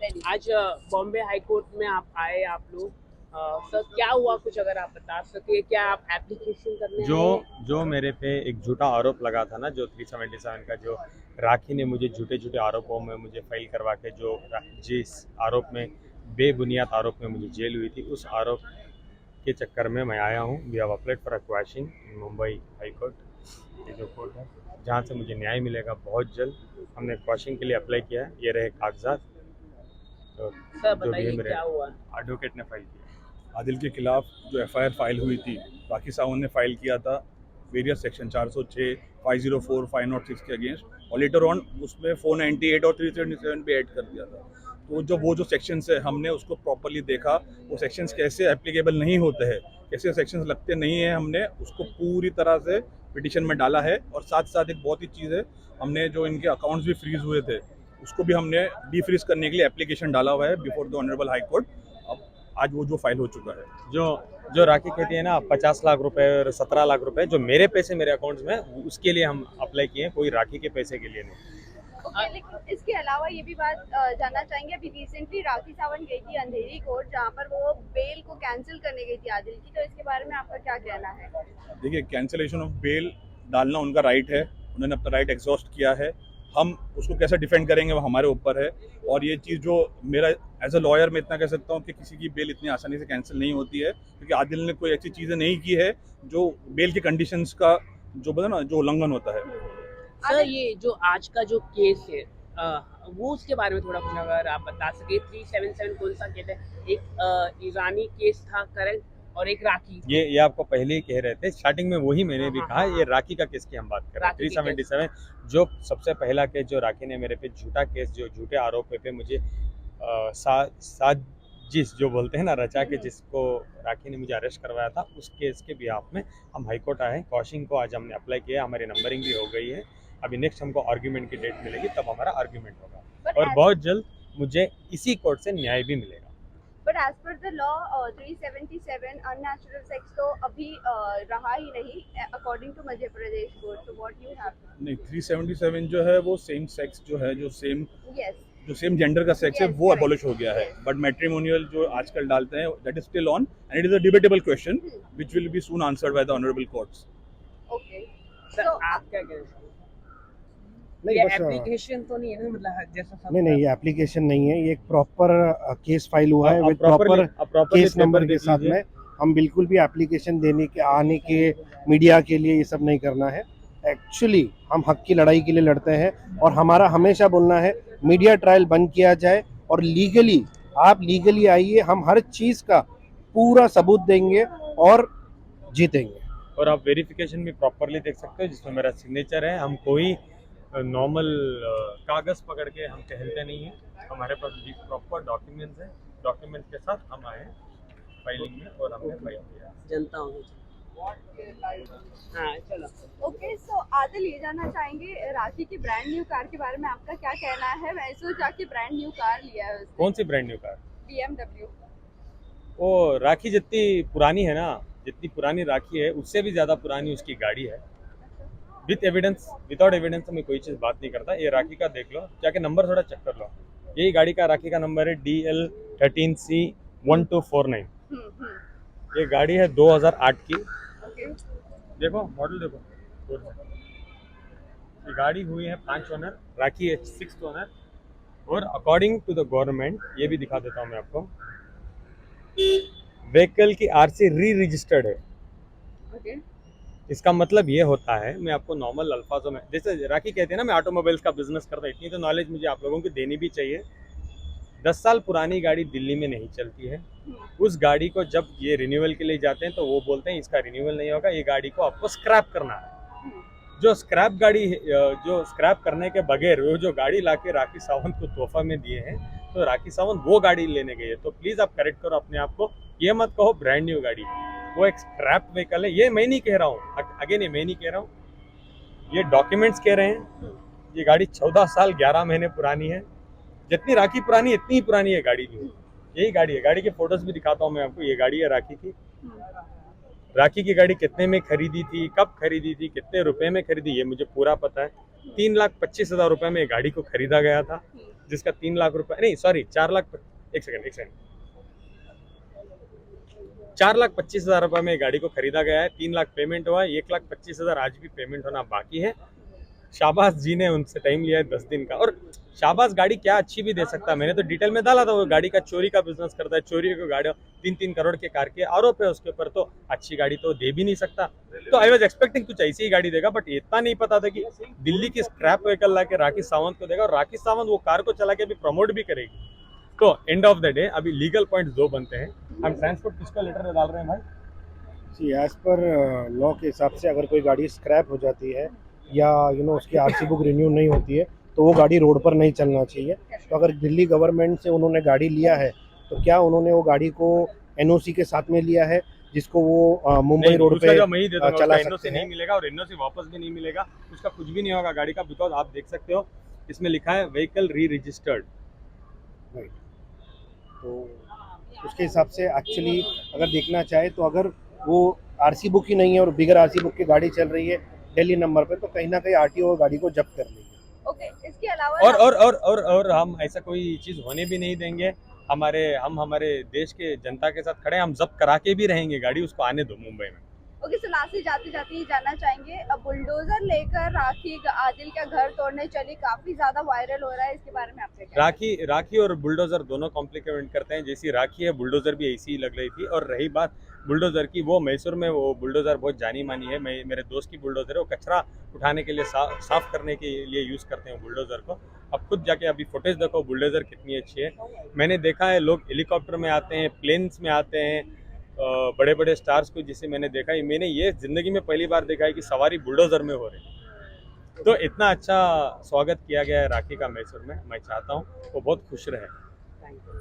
आज Bombay high court में आप आए आप लोग। सर क्या हुआ, कुछ अगर आप बता सके, क्या आप एप्लीकेशन करने जो आए? जो मेरे पे एक झूठा आरोप लगा था ना, जो 377 का, जो राखी ने मुझे झूठे झूठे आरोपों में मुझे फाइल करवा के, जिस आरोप में, बेबुनियाद आरोप में मुझे जेल हुई थी, उस आरोप के चक्कर में मैं आया हूँ। We have applied for a quashing in Mumbai high court, ये जो कोर्ट है जहाँ से मुझे न्याय मिलेगा बहुत जल्द। हमने क्वैशिंग के लिए अप्लाई किया है, ये रहे कागजात। तो सर जो भी है, बताइए मेरे क्या हुआ। एडवोकेट ने फाइल किया। आदिल के खिलाफ जो एफआईआर फाइल हुई थी, राखी सावंत ने फाइल किया था वेरियस सेक्शन 406, 504, 506 के अगेंस्ट, और लेटर ऑन उसमें 498 और 377 भी ऐड कर दिया था। तो जो वो सेक्शंस है, हमने उसको प्रॉपरली देखा, वो सेक्शंस कैसे एप्लीकेबल नहीं होते हैं, कैसे सेक्शंस लगते नहीं हैं, हमने उसको पूरी तरह से पिटिशन में डाला है। और साथ साथ एक बहुत ही चीज़ है, हमने जो इनके अकाउंट्स भी फ्रीज हुए थे, उसको भी हमने डीफ्रीज करने के लिए एप्लीकेशन डाला हुआ है before the honourable high court. अब आज वो जो फाइल हो चुका है। जो जो राखी कहती है ना 50 लाख रुपए और 17 लाख रुपए, जो मेरे पैसे मेरे अकाउंट्स में, उसके लिए हम अप्लाई किए हैं, कोई राखी के पैसे के लिए नहीं। ओके, लेकिन इसके अलावा ये भी बात जानना चाहेंगे, अभी रिसेंटली राखी सावंत गई थी अंधेरी कोर्ट, जहाँ पर वो बेल को कैंसिल करने गई थी आदिल की, तो इसके बारे में आपका क्या कहना है? देखिए, कैंसिलेशन ऑफ बेल डालना उनका राइट है, उन्होंने अपना राइट एग्जॉस्ट किया है। हम उसको कैसे डिफेंड करेंगे वो हमारे ऊपर है। और ये चीज़ जो मेरा एज अ लॉयर मैं इतना कह सकता हूँ कि किसी की बेल इतनी आसानी से कैंसिल नहीं होती है, क्योंकि आदिल ने कोई ऐसी चीज़ें नहीं की है जो बेल की कंडीशंस का जो बता ना जो उल्लंघन होता है। सर ये जो आज का जो केस है, वो उसके बारे में थोड़ा कुछ अगर आप बता सके। 377 कौन सा केस है? एक ईरानी केस था करंट, और एक राखी। ये आपको पहले ही कह रहे थे, स्टार्टिंग में वही मैंने भी कहा, ये राखी का केस की हम बात कर रहे हैं। राखी के 377 जो सबसे पहला केस, जो राखी ने मेरे पे झूठा केस, जो झूठे आरोप पे मुझे साजिश जो बोलते हैं ना, रचा के जिसको राखी ने मुझे अरेस्ट करवाया था, उस केस के बिहाफ में हम हाईकोर्ट आए हैं। क्वैशिंग को आज हमने अप्लाई किया, हमारी नंबरिंग भी हो गई है। अभी नेक्स्ट हमको आर्ग्यूमेंट की डेट मिलेगी, तब हमारा आर्ग्यूमेंट होगा, और बहुत जल्द मुझे इसी कोर्ट से न्याय भी मिलेगा। But as per the law 377 unnatural sex तो अभी रहा ही नहीं according to Madhya Pradesh court, so what you have? नहीं, 377 जो है वो सेम सेक्स जो है, यस, जो सेम जेंडर का सेक्स है, Yes, वो correct. अबॉलिश हो गया है। बट मैट्रिमोनियल जो आजकल डालते हैं, that is still on and it is a debatable question which will be soon answered by the honourable courts. Okay. Sir So, आप क्या कह रहे हैं? नहीं ये बस एप्लीकेशन तो नहीं है ना, मतलब जैसा सब नहीं ये एप्लीकेशन नहीं है, ये एक प्रॉपर केस फाइल हुआ है आप with proper properly case number paper के देख साथ लीजिए। में। हम बिल्कुल भी एप्लीकेशन देने के आने के मीडिया के लिए ये सब नहीं करना है। एक्चुअली हम हक की लड़ाई के लिए लड़ते हैं, और हमारा हमेशा बोलना है मीडिया ट्रायल बंद किया जाए, और लीगली आप लीगली आइए, हम हर चीज़ का पूरा सबूत देंगे और जीतेंगे। और आप वेरिफिकेशन भी प्रॉपरली देख सकते हो, जिसमें मेरा सिग्नेचर है। हम कोई नॉर्मल कागज पकड़ के हम टहलते नहीं हैं, हमारे पास प्रॉपर डॉक्यूमेंट्स हैं। डॉक्यूमेंट्स के साथ हम आए फाइलिंग में, और हमने फाइल किया। जनता होगी। हाँ चलो। ओके, सो आदिल ये जानना चाहेंगे राखी की ब्रांड न्यू कार के बारे में आपका क्या कहना है? मैसूर जाके ब्रांड न्यू कार लिया है उसने, कौन सी ब्रांड न्यू कार? BMW। वो राखी जितनी पुरानी है ना, जितनी पुरानी राखी है, उससे भी ज़्यादा पुरानी उसकी गाड़ी है। विथ एविडेंस, विदाउट एविडेंस मैं कोई चीज़ बात नहीं करता। ये राखी का देख लो, जाके नंबर थोड़ा चेक कर लो। यही गाड़ी का, राखी का नंबर है DL13C1249। ये गाड़ी है 2008 की। ओके, देखो मॉडल देखो। ये गाड़ी हुई है 5 ओनर, राखी है 6th ओनर। और अकॉर्डिंग टू द गवर्नमेंट, ये भी दिखा देता हूँ मैं आपको, व्हीकल की आरसी री रजिस्टर्ड है। ओके। इसका मतलब ये होता है, मैं आपको नॉर्मल अल्फाजों में, जैसे राखी कहते हैं ना मैं ऑटोमोबाइल्स का बिजनेस करता हूँ, इतनी तो नॉलेज मुझे आप लोगों को देनी भी चाहिए। 10 साल पुरानी गाड़ी दिल्ली में नहीं चलती है। उस गाड़ी को जब ये रिन्यूअल के लिए जाते हैं, तो वो बोलते हैं इसका रिन्यूअल नहीं होगा, ये गाड़ी को आपको स्क्रैप करना है। जो स्क्रैप गाड़ी, जो स्क्रैप करने के बगैर वो जो गाड़ी लाके राखी सावंत को तोहफा में दिए हैं, तो राखी सावंत वो गाड़ी लेने गई है। तो प्लीज़ आप करेक्ट करो अपने आप को, ये मत कहो ब्रांड न्यू गाड़ी, वो एक स्क्रैप व्हीकल है। ये मैं नहीं कह रहा हूँ, अगेन ये मैं नहीं कह रहा हूँ, ये डॉक्यूमेंट्स कह रहे हैं। ये गाड़ी 14 साल 11 महीने पुरानी है। जितनी राखी पुरानी, इतनी ही पुरानी है गाड़ी भी। यही गाड़ी है, गाड़ी के फोटोज भी दिखाता हूँ मैं आपको। ये गाड़ी है राखी की। राखी की गाड़ी कितने में खरीदी थी, कब खरीदी थी, कितने रुपए में खरीदी, ये मुझे पूरा पता है। 3,25,000 रुपए में गाड़ी को खरीदा गया था। जिसका 3 लाख रुपए नहीं सॉरी 4 लाख एक सेकंड 4,25,000 रुपए में गाड़ी को खरीदा गया है। 3 लाख पेमेंट हुआ है, 1,25,000 आज भी पेमेंट होना बाकी है। शाहबाज जी ने उनसे टाइम लिया है 10 दिन का। और शाहबाज गाड़ी क्या अच्छी भी दे सकता है, मैंने तो डिटेल में डाला था। वो गाड़ी का चोरी का बिजनेस करता है, चोरी की गाड़ी 3-3 करोड़ के कार के आरोप है उसके ऊपर, तो अच्छी गाड़ी तो दे भी नहीं सकता। तो आई वॉज एक्सपेक्टिंग कुछ ऐसी ही गाड़ी देगा, बट इतना नहीं पता था कि दिल्ली की स्क्रैप व्हीकल ला के राखी सावंत को देगा और राखी सावंत वो कार को चला के अभी प्रमोट भी करेगी। तो एंड ऑफ द डे अभी लीगल पॉइंट 2 बनते हैं। हम ट्रांसपोर्ट किसका लेटर में डाल रहे हैं भाई? जी एज पर लॉ के हिसाब से अगर कोई गाड़ी स्क्रैप हो जाती है या उसकी आरसी बुक रिन्यू नहीं होती है तो वो गाड़ी रोड पर नहीं चलना चाहिए। तो अगर दिल्ली गवर्नमेंट से उन्होंने गाड़ी लिया है तो क्या उन्होंने वो गाड़ी को एनओसी के साथ में लिया है जिसको वो मुंबई रोड पे चला सकते हैं? नहीं मिलेगा और एनओसी वापस भी नहीं मिलेगा, उसका कुछ भी नहीं होगा गाड़ी का, बिकॉज आप देख सकते हो इसमें लिखा है व्हीकल री रजिस्टर्ड। तो उसके हिसाब से एक्चुअली अगर देखना चाहे तो अगर वो आरसी बुक ही नहीं है और बिगर आरसी बुक की गाड़ी चल रही है दिल्ली नंबर पे तो कहीं ना कहीं आरटीओ गाड़ी को जब्त कर लेगी। ओके, इसके अलावा और हम ऐसा कोई चीज होने भी नहीं देंगे। हमारे देश के जनता के साथ खड़े हैं, हम जब्त करा के भी रहेंगे गाड़ी, उसको आने दो मुंबई में। ओके, सो लास्ट जाते जाते ही जानना चाहेंगे, अब बुलडोजर लेकर राखी आदिल का घर तोड़ने चली, काफी ज्यादा वायरल हो रहा है, इसके बारे में आपका क्या? राखी और बुलडोजर दोनों कॉम्प्लीमेंट करते हैं। जैसी राखी है बुलडोजर भी ऐसी ही लग रही थी। और रही बात बुलडोजर की, वो मैसूर में वो बुलडोजर बहुत जानी मानी है। मेरे दोस्त की बुलडोजर है, वो कचरा उठाने के लिए साफ करने के लिए यूज़ करते हैं बुलडोजर को। अब खुद जाके अभी फुटेज देखो बुलडोजर कितनी अच्छी है। मैंने देखा है लोग हेलीकॉप्टर में आते हैं, प्लेन्स में आते हैं, बड़े बड़े स्टार्स को जिसे मैंने देखा है। मैंने ये जिंदगी में पहली बार देखा है कि सवारी बुलडोजर में हो रही है। तो इतना अच्छा स्वागत किया गया है राखी का मैसूर में। मैं चाहता हूँ वो बहुत खुश रहे। Thank you.